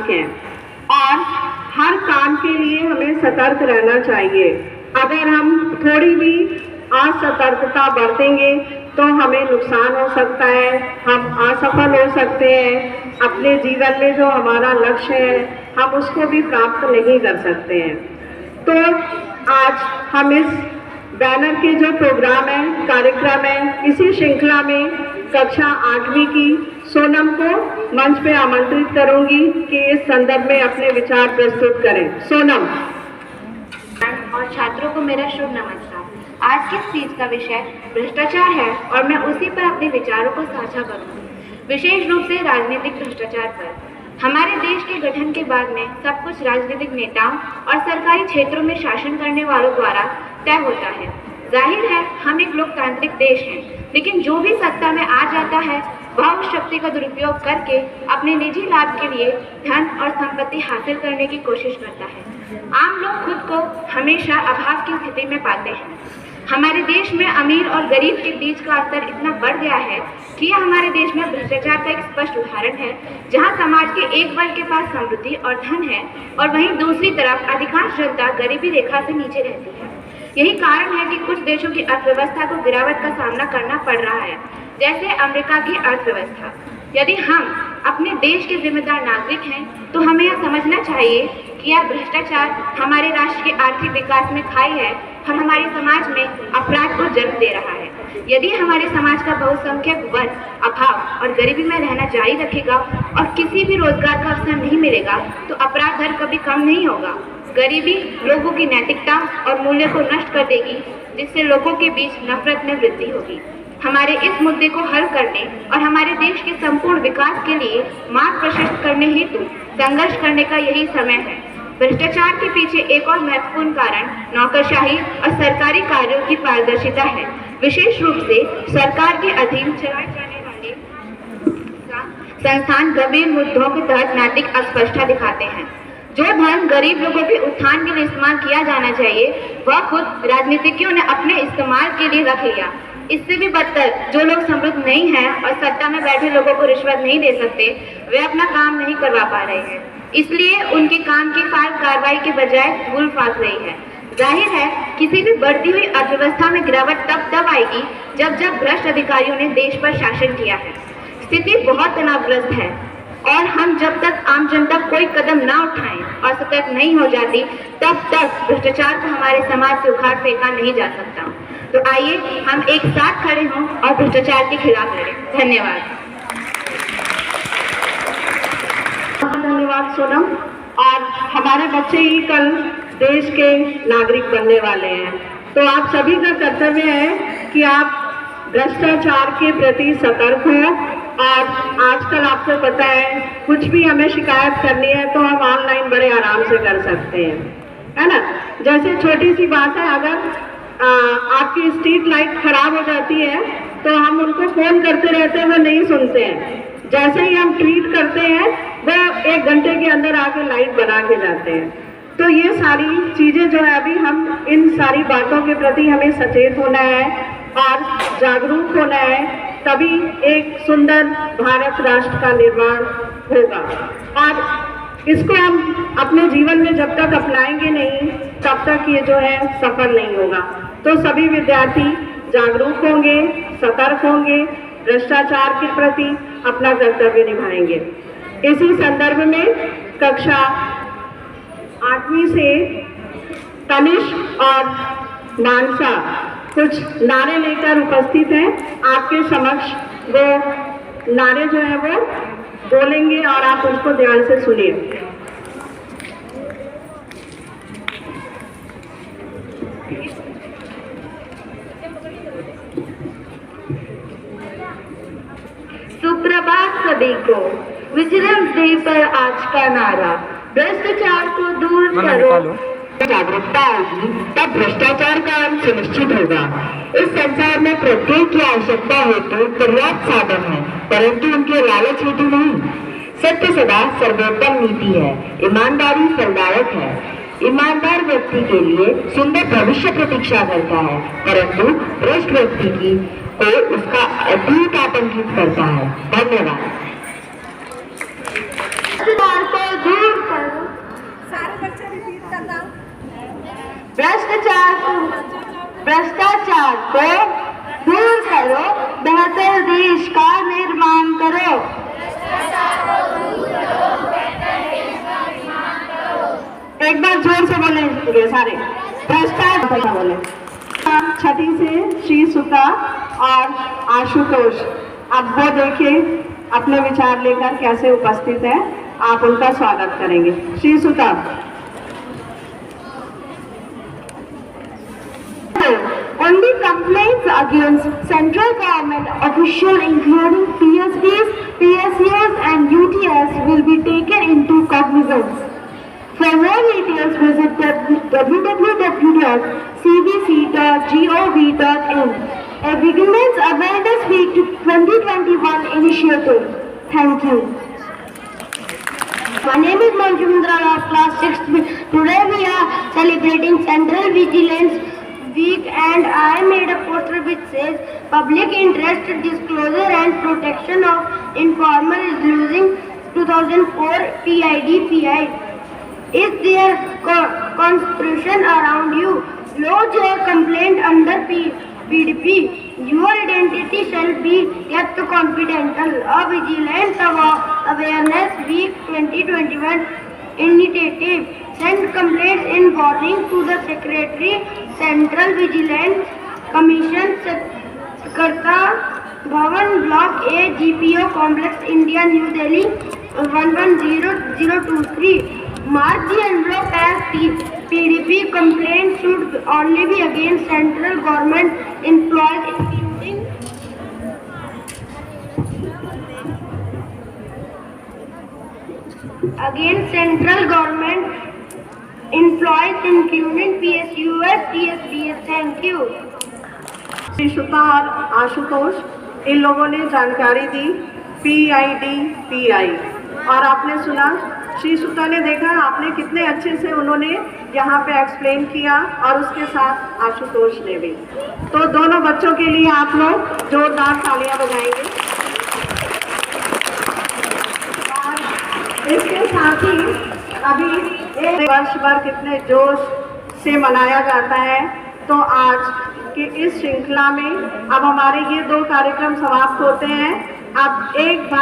नागरिक हैं और हर काम के लिए हमें सतर्क रहना चाहिए। अगर हम थोड़ी भी असतर्कता बरतेंगे तो हमें नुकसान हो सकता है, हम असफल हो सकते हैं, अपने जीवन में जो हमारा लक्ष्य है हम उसको भी प्राप्त नहीं कर सकते हैं। तो आज हम इस बैनर के जो प्रोग्राम है, कार्यक्रम है, इसी श्रृंखला में कक्षा 8वीं की सोनम को मंच पे आमंत्रित करूंगी कि इस संदर्भ में अपने विचार प्रस्तुत करें। सोनम। और छात्रों को मेरा शुभ नमस्कार। आज की स्पीच का विषय भ्रष्टाचार है और मैं उसी पर अपने विचारों को साझा करूंगी, विशेष रूप से राजनीतिक भ्रष्टाचार पर। हमारे देश के गठन के बाद में सब कुछ राजनीतिक नेताओं और सरकारी क्षेत्रों में शासन करने वालों द्वारा तय होता है। जाहिर है हम एक लोकतांत्रिक देश हैं, लेकिन जो भी सत्ता में आ जाता है वह उस शक्ति का दुरुपयोग करके अपने निजी लाभ के लिए धन और संपत्ति हासिल करने की कोशिश करता है। आम लोग खुद को हमेशा अभाव की स्थिति में पाते हैं। हमारे देश में अमीर और गरीब के बीच का अंतर इतना बढ़ गया है कि यह हमारे देश में भ्रष्टाचार का एक स्पष्ट उदाहरण है, जहां समाज के एक वर्ग के पास समृद्धि और धन है और वहीं दूसरी तरफ अधिकांश जनता गरीबी रेखा से नीचे रहती है। यही कारण है कि कुछ देशों की अर्थव्यवस्था को गिरावट का सामना करना पड़ रहा है, जैसे अमेरिका की अर्थव्यवस्था। यदि हम अपने देश के जिम्मेदार नागरिक हैं तो हमें यह समझना चाहिए कि यह भ्रष्टाचार हमारे राष्ट्र के आर्थिक विकास में खाई है और हमारे समाज में अपराध को जन्म दे रहा है। यदि हमारे समाज का बहुसंख्यक वर्ग अभाव और गरीबी में रहना जारी रखेगा और किसी भी रोजगार का अवसर नहीं मिलेगा तो अपराध दर कभी कम नहीं होगा। गरीबी लोगों की नैतिकता और मूल्य को नष्ट कर देगी, जिससे लोगों के बीच नफरत में वृद्धि होगी। हमारे इस मुद्दे को हल करने और हमारे देश के संपूर्ण विकास के लिए मार्ग प्रशस्त करने हेतु संघर्ष करने का यही समय है। भ्रष्टाचार के पीछे एक और महत्वपूर्ण कारण नौकरशाही और सरकारी कार्यों की पारदर्शिता है। विशेष रूप से सरकार के अधीन चलाए जाने वाले संस्थान गंभीर मुद्दों के तहत नैतिक अस्पष्टता दिखाते हैं। जो धन गरीब लोगों के उत्थान के लिए इस्तेमाल किया जाना चाहिए वह खुद राजनीतिज्ञों ने अपने इस्तेमाल के लिए रख लिया। इससे भी बदतर, जो लोग समृद्ध नहीं हैं और सत्ता में बैठे लोगों को रिश्वत नहीं दे सकते, वे अपना काम नहीं करवा पा रहे हैं, इसलिए उनके काम की फाइल कार्रवाई के बजाय भूल फांस रही है। जाहिर है किसी भी बढ़ती हुई अर्थव्यवस्था में गिरावट तब आएगी जब भ्रष्ट अधिकारियों ने देश पर शासन किया है। स्थिति बहुत तनावग्रस्त है और हम जब तक आम जनता कोई कदम ना उठाएं और सतर्क नहीं हो जाती तब तक भ्रष्टाचार को हमारे समाज से उखाड़ फेंका नहीं जा सकता। तो आइए हम एक साथ खड़े हों और भ्रष्टाचार के खिलाफ लड़ें। धन्यवाद। धन्यवाद सोनम। और हमारे बच्चे ही कल देश के नागरिक बनने वाले हैं, तो आप सभी का कर्तव्य है कि आप भ्रष्टाचार के प्रति सतर्क हों। और आजकल आपको पता है कुछ भी हमें शिकायत करनी है तो हम ऑनलाइन बड़े आराम से कर सकते हैं, है ना। जैसे छोटी सी बात है, अगर आपकी स्ट्रीट लाइट खराब हो जाती है तो हम उनको फोन करते रहते हैं, वो नहीं सुनते हैं। जैसे ही हम ट्वीट करते हैं वो 1 घंटे के अंदर आके लाइट बना के जाते हैं। तो ये सारी चीजें जो है, अभी हम इन सारी बातों के प्रति हमें सचेत होना है और जागरूक होना है, तभी एक सुंदर भारत राष्ट्र का निर्माण होगा। और इसको हम अपने जीवन में जब तक अपनाएंगे नहीं तब तक ये जो है सफल नहीं होगा। तो सभी विद्यार्थी जागरूक होंगे, सतर्क होंगे, भ्रष्टाचार के प्रति अपना कर्तव्य निभाएंगे। इसी संदर्भ में कक्षा 8वीं से तनिष्क और मानसा कुछ नारे लेकर उपस्थित हैं। आपके समक्ष वो नारे जो है वो बोलेंगे और आप उसको ध्यान से सुनिए। सुप्रभात सभी को। विजिलेंस डे पर आज का नारा, भ्रष्टाचार को दूर करो। जागरूकता होगी तब भ्रष्टाचार का अंत सुनिश्चित होगा। इस संसार में प्रत्येक की आवश्यकता हेतु पर्याप्त साधन है, परंतु उनके लालच हेतु नहीं। सत्य सदा सर्वोत्तम नीति है, ईमानदारी फलदायक है। ईमानदार व्यक्ति के लिए सुंदर भविष्य प्रतीक्षा करता है, परंतु भ्रष्ट व्यक्ति की को उसका अतीत आतंकित करता है। धन्यवाद। भ्रष्टाचार को दूर भ्रष्टाचार को दूर करो, बेहतर देश का निर्माण करो। एक बार जोर से बोलेंगे सारे, भ्रष्टाचार बोले। छठी से श्री सुता और आशुतोष, अब वो देखिए अपने विचार लेकर कैसे उपस्थित है, आप उनका स्वागत करेंगे। श्री सुता। On the complaints against central government official including PSBs, PSUs and UTS will be taken into cognizance. For more details visit www.cbc.gov.in. A Vigilance Awareness Week 2021 initiative. Thank you. My name is Manjumendra of class 6th. Today we are celebrating Central Vigilance Week and I made a poster which says Public Interest Disclosure and Protection of Informer is Losing 2004 PIDPI. Is there conspiracy around you? Lodge your complaint under PDP. Your identity shall be kept confidential. A Vigilance Awareness Week 2021 initiative. Send complaints in warning to the Secretary, Central Vigilance Commission, Sakarta Bhavan, Block A, GPO Complex, India, New Delhi, 110023. Mark the envelope as PDP. Complaints should only be against central government employees, including PSUs, TSBs. Thank you. Shri सुता और आशुतोष, इन लोगों ने जानकारी दी PIDPI और आपने सुना, श्री सुता ने देखा आपने कितने अच्छे से उन्होंने यहाँ पे एक्सप्लेन किया और उसके साथ आशुतोष ने भी। तो दोनों बच्चों के लिए आप लोग जोरदार तालियां बजाएंगे। और इसके साथ ही अभी एक वर्ष भर कितने जोश से मनाया जाता है, तो आज की इस श्रृंखला में अब हमारे ये 2 कार्यक्रम समाप्त होते हैं। अब एक बार